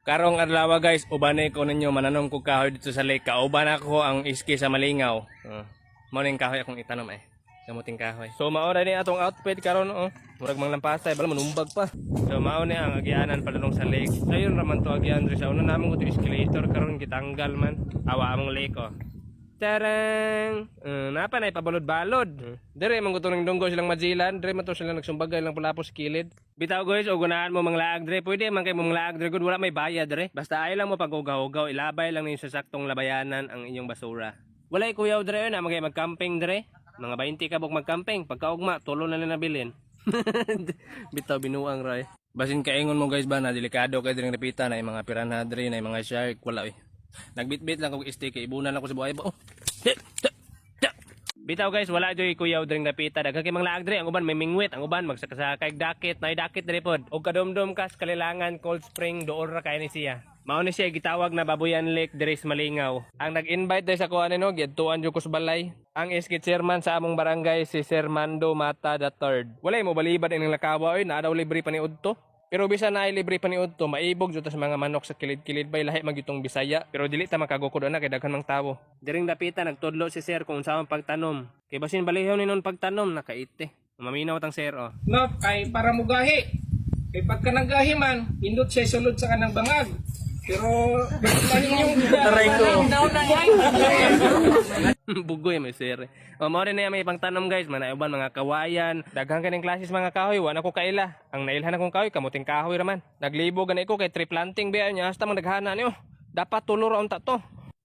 Karong adlaw guys, ubanay ko ninyo mananom ko kahoy dito sa lake. Kauban ako ang iski sa Malingaw. Mao ning kahoy akong itanom Gamuting kahoy. So mao na ni atong outfit karon murag mang lampasay bala manumbag pa. So mao ni ang agyanan padulong sa lake. Dayon ra man to agyan diri sa una namon ko to escalator karon gitanggal man. Awa among lake Tarang! Napa na ipabalod-balod. Dire man gusto ng dunggo silang madzilan, dire man to sila nagsumbagay lang pulapos kilid. Bitaw guys, o gunahan mo manglaag dire, pwede man kay manglaag dire gud wala may bayad dire. Basta ay lang mo pag-ugaw-ugaw, ilabay lang ninyo sa saktong labayanan ang inyong basura. Wala kuyaw dire na mag-camping dire. Mga 20 ka bug mag-camping, pagkaugma tulo na nabilin. Bitaw binuang ray. Basin kaingon mo guys ba na delikado kay dire napita na mga piranha dire na mga shark wala Nagbitbit lang kog stick ibunan ako sa buhay ba. Bitaw guys, wala joy kuyaw dring napita. Daghang kay mga laag dre, ang uban may mingwit, ang uban magsakasakay dakit, nay dakit dre pod. Og kadomdom kas kalilangan Cold Spring dool ra kay ni siya. Mao ni siya gitawag na Babuyan Lake diri sa Malingaw. Ang nag-invite diri sa kuan no, giadtuan jud ko sa balay. Ang iskit chairman sa among barangay si Sir Mando Mata III. Walay mo balibad ining lakawa oy, naa daw libre pa ni udto. Pero bisan na libre pa ni udto, maibog jud sa mga manok sa kilid-kilid bay lahi magitong Bisaya. Pero dili ta makagukod ana kay daghan mang tawo. Diring dapita nagtudlo si sir kung unsa man pagtanom. Kay basin balihaw ni non pagtanom nakaite. Maminaw tang sir No, kay para mugahi. Kay pagka nagahi man, indot siya sulod sa kanang bangag. Pero yung Aray ko. daw na yan. Bugoy may sir. Mao rin na may pangtanom guys, manayuban mga kawayan, daghang kaning klases mga kahoy, wa na ko kaila. Ang nailhan akong kahoy kamuting kahoy raman. Naglibo gani ko kay tree planting ba nya hasta man daghana niyo. Dapat tulo ra unta to.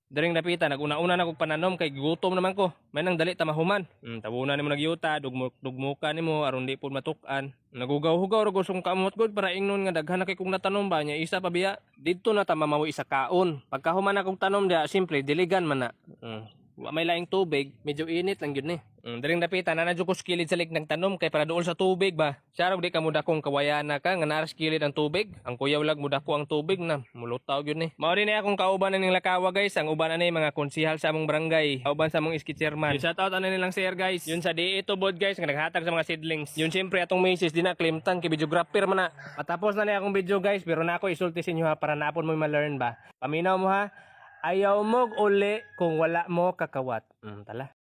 Diring napita naguna-una na kog pananom kay gutom naman ko. May nang dali ta mahuman. Tabuna nimo nagyuta, dugmuka nimo aron di pud matuk-an. Nagugaw-hugaw ra gusong kamot gud para ingnon nga daghan na kay kong natanom ba nya isa pa biya. Didto na ta mamawi isa kaon. Pagkahuman na kog tanom dia simple diligan man na. Wa may laing tubig, medyo init lang yun Diring napita na nadyo ko skilid sa lake nagtanom kay para dool sa tubig ba. Siya ug di ka mudakong kawayana ka nga naras skilid ang tubig. Ang kuyaw lag mudako ang tubig na mulutaw yun Mao din akong kauban ning lakawa guys, ang uban ani mga konsihal sa among barangay, kauban sa among iski chairman. Shout out ani nilang sir guys. Yun sa di ito bod guys nga naghatag sa mga seedlings. Yun siyempre atong misis di na klimtan kay videographer man na. Patapos na ni akong video guys, pero nako isulti sa inyo ha para napon mo ma-learn ba. Paminaw mo ha. Ayaw mo uli kung wala mo kakawat. Tala.